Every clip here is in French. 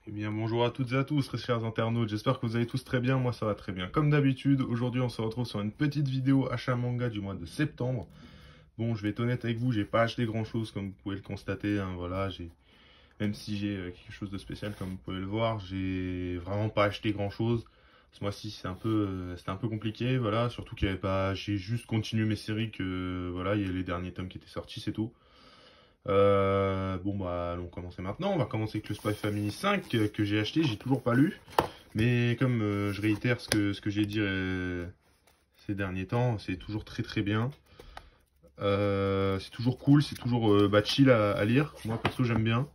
Eh bien, bonjour à toutes et à tous, très chers internautes. J'espère que vous allez tous très bien. Moi, ça va très bien. Comme d'habitude, aujourd'hui, on se retrouve sur une petite vidéo achat manga du mois de septembre. Bon, je vais être honnête avec vous, j'ai pas acheté grand-chose, comme vous pouvez le constater. Hein, voilà, même si j'ai quelque chose de spécial, comme vous pouvez le voir, j'ai vraiment pas acheté grand-chose. Ce mois-ci, c'était un peu compliqué. Voilà, surtout qu'il y avait pas, j'ai juste continué mes séries que, voilà, il y a les derniers tomes qui étaient sortis, c'est tout. Bon bah allons commencer maintenant. On va commencer avec le Spy Family 5 que j'ai acheté, j'ai toujours pas lu. Mais comme je réitère ce que j'ai dit ces derniers temps, c'est toujours très très bien. C'est toujours cool, c'est toujours chill à lire. Moi perso j'aime bien.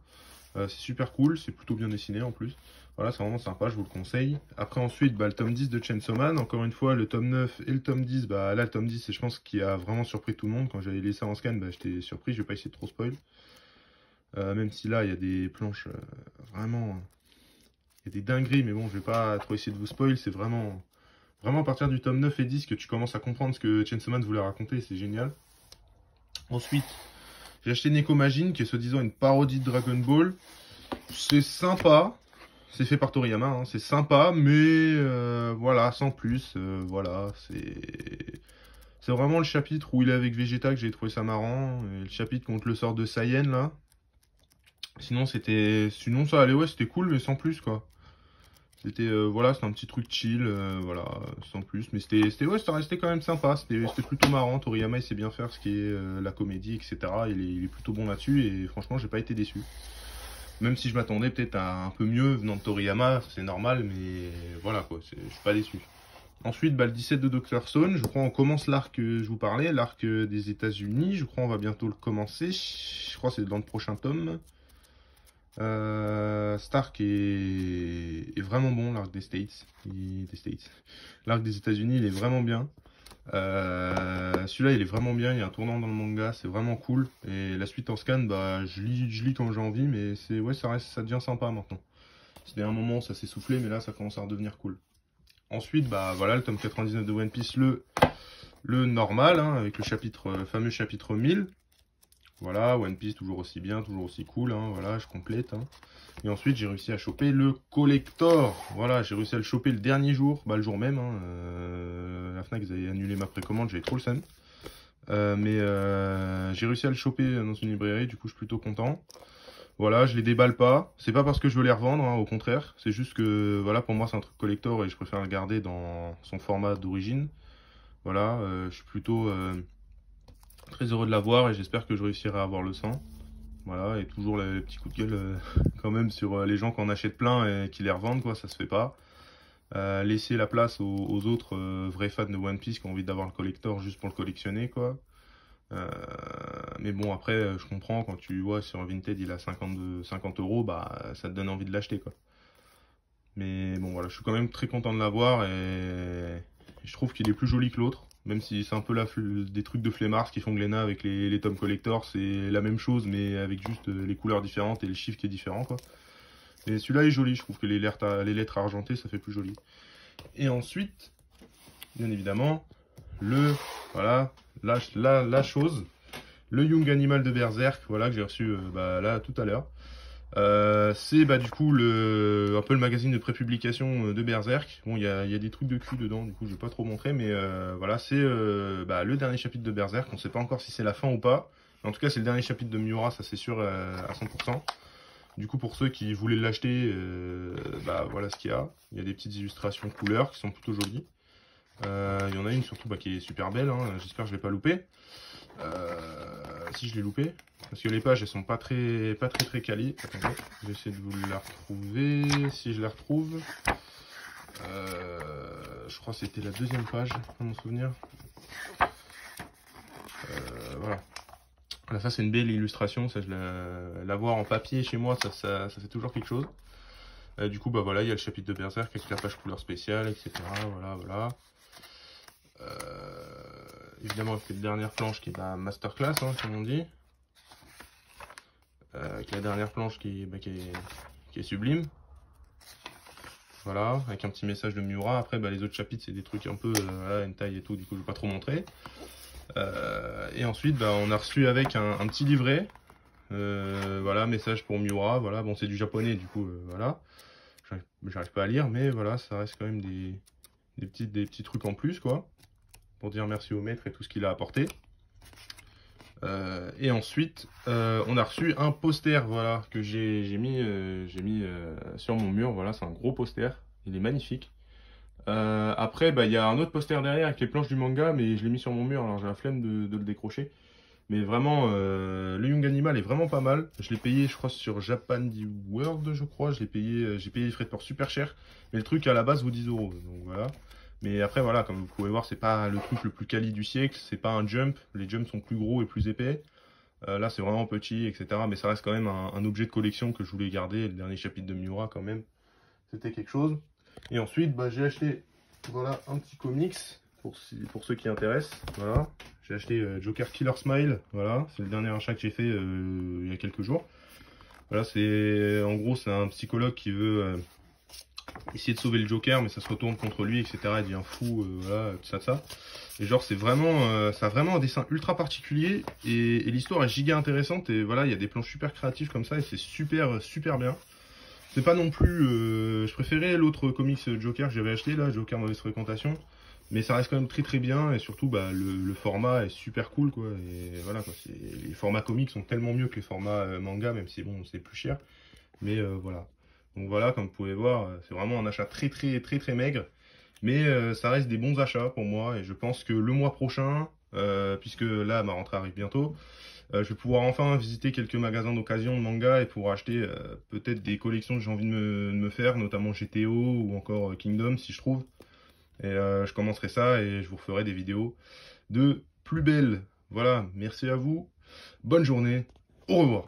C'est super cool, c'est plutôt bien dessiné en plus. Voilà, c'est vraiment sympa, je vous le conseille. Après ensuite, le tome 10 de Chainsaw Man. Encore une fois, le tome 9 et le tome 10. Bah là, le tome 10, c'est je pense qui a vraiment surpris tout le monde. Quand j'avais laissé en scan, bah, j'étais surpris, je vais pas essayer de trop spoil. Même si là, il y a des planches vraiment... Il y a des dingueries, mais bon, je vais pas trop essayer de vous spoil. C'est vraiment à partir du tome 9 et 10 que tu commences à comprendre ce que Chainsaw Man voulait raconter. C'est génial. Ensuite, j'ai acheté Nekomajin, qui est soi-disant une parodie de Dragon Ball. C'est sympa. C'est fait par Toriyama, hein. C'est sympa, mais voilà, sans plus. Voilà, c'est vraiment le chapitre où il est avec Vegeta que j'ai trouvé ça marrant. Et le chapitre contre le sort de Saiyan, là. Sinon ça allait, ouais, c'était cool, mais sans plus, quoi. C'était, voilà, c'était un petit truc chill, voilà, sans plus. Mais ouais, ça restait quand même sympa. C'était plutôt marrant. Toriyama, il sait bien faire ce qui est la comédie, etc. Il est plutôt bon là-dessus et franchement, j'ai pas été déçu. Même si je m'attendais peut-être à un peu mieux venant de Toriyama, c'est normal, mais voilà, quoi, je suis pas déçu. Ensuite, le 17 de Dr. Stone, je crois on commence l'arc que je vous parlais, l'arc des États-Unis. Je crois on va bientôt le commencer. Je crois que c'est dans le prochain tome. Stark est vraiment bon, l'arc des States. L'arc des États-Unis, il est vraiment bien. Celui-là, il est vraiment bien. Il y a un tournant dans le manga, c'est vraiment cool. Et la suite en scan, bah, je lis quand j'ai envie, mais ouais, ça devient sympa maintenant. C'était un moment, ça s'est soufflé, mais là, ça commence à redevenir cool. Ensuite, bah voilà, le tome 99 de One Piece, le normal, hein, avec le fameux chapitre 1000. Voilà, One Piece toujours aussi bien, toujours aussi cool, hein, voilà, je complète. Hein. Et ensuite, j'ai réussi à choper le collector. Voilà, j'ai réussi à le choper le dernier jour, bah le jour même. Hein, la Fnac, ils avaient annulé ma précommande, j'avais trop le seum. Mais j'ai réussi à le choper dans une librairie, du coup, je suis plutôt content. Voilà, je les déballe pas. C'est pas parce que je veux les revendre, hein, au contraire. C'est juste que, voilà, pour moi, c'est un truc collector et je préfère le garder dans son format d'origine. Voilà, je suis plutôt très heureux de l'avoir et j'espère que je réussirai à avoir le 100. Voilà, et toujours les petits coups de gueule quand même sur les gens qui en achètent plein et qui les revendent, quoi, ça se fait pas. Laisser la place aux autres vrais fans de One Piece qui ont envie d'avoir le collector juste pour le collectionner, quoi. Mais bon, après, je comprends, quand tu vois sur Vinted il a 50 euros, bah ça te donne envie de l'acheter, quoi. Mais bon, voilà, je suis quand même très content de l'avoir et je trouve qu'il est plus joli que l'autre. Même si c'est un peu des trucs de flemmards qui font Glénat avec les tomes collector, c'est la même chose mais avec juste les couleurs différentes et le chiffre qui est différent, quoi. Et celui-là est joli, je trouve que les lettres argentées ça fait plus joli. Et ensuite, bien évidemment, voilà, la chose, le Young Animal de Berserk, voilà, que j'ai reçu là tout à l'heure. C'est du coup un peu le magazine de prépublication de Berserk. Bon, il y a des trucs de cul dedans, du coup je vais pas trop montrer, mais voilà, c'est le dernier chapitre de Berserk. On sait pas encore si c'est la fin ou pas. En tout cas, c'est le dernier chapitre de Miura, ça c'est sûr à 100%. Du coup, pour ceux qui voulaient l'acheter, voilà ce qu'il y a. Il y a des petites illustrations couleurs qui sont plutôt jolies. Il y en a une surtout qui est super belle, hein. J'espère que je l'ai pas loupé. Si je l'ai loupé, parce que les pages elles sont pas très quali. Attendez, je vais essayer de vous la retrouver. Si je la retrouve, je crois que c'était la deuxième page, à mon souvenir. Voilà. Là, ça c'est une belle illustration, ça la voir en papier chez moi, ça fait toujours quelque chose. Du coup, bah voilà, il y a le chapitre de Berserk avec la page couleur spéciale, etc. Voilà. Évidemment, avec cette dernière planche qui est la masterclass, hein, comme on dit. Avec la dernière planche qui est sublime. Voilà, avec un petit message de Miura. Après, les autres chapitres, c'est des trucs un peu hentai et tout, du coup, je vais pas trop montrer. Et ensuite, on a reçu avec un petit livret. Voilà, message pour Miura. Voilà, bon, c'est du japonais, du coup, voilà. J'arrive pas à lire, mais voilà, ça reste quand même des petits trucs en plus, quoi. Pour dire merci au maître et tout ce qu'il a apporté. Et ensuite, on a reçu un poster, voilà, que j'ai mis sur mon mur. Voilà, c'est un gros poster. Il est magnifique. Après, bah, il y a un autre poster derrière avec les planches du manga, mais je l'ai mis sur mon mur, alors j'ai la flemme de le décrocher. Mais vraiment, le Young Animal est vraiment pas mal. Je l'ai payé, je crois, sur Japan D World, je crois. J'ai payé les frais de port super cher. Mais le truc à la base vaut 10 euros. Donc voilà. Mais après, voilà, comme vous pouvez voir, c'est pas le truc le plus quali du siècle. C'est pas un jump. Les jumps sont plus gros et plus épais. Là, c'est vraiment petit, etc. Mais ça reste quand même un objet de collection que je voulais garder. Le dernier chapitre de Miura, quand même, c'était quelque chose. Et ensuite, bah, j'ai acheté, voilà, un petit comics pour ceux qui intéressent. Voilà, j'ai acheté Joker Killer Smile. Voilà, c'est le dernier achat que j'ai fait il y a quelques jours. Voilà, c'est en gros, c'est un psychologue qui veut essayer de sauver le Joker, mais ça se retourne contre lui, etc. Il devient fou, voilà, tout ça. Et genre, c'est vraiment, ça a vraiment un dessin ultra particulier et l'histoire est giga intéressante. Et voilà, il y a des planches super créatives comme ça et c'est super bien. C'est pas non plus, je préférais l'autre comics Joker que j'avais acheté là, Joker Mauvaise Fréquentation. Mais ça reste quand même très bien et surtout bah, le format est super cool quoi. Et voilà quoi, les formats comics sont tellement mieux que les formats manga, même si bon c'est plus cher. Mais voilà. Donc voilà, comme vous pouvez voir, c'est vraiment un achat très maigre. Mais ça reste des bons achats pour moi et je pense que le mois prochain, puisque là ma rentrée arrive bientôt, je vais pouvoir enfin visiter quelques magasins d'occasion de manga et pour acheter peut-être des collections que j'ai envie de me faire, notamment GTO ou encore Kingdom si je trouve. Et je commencerai ça et je vous referai des vidéos de plus belles. Voilà, merci à vous, bonne journée, au revoir.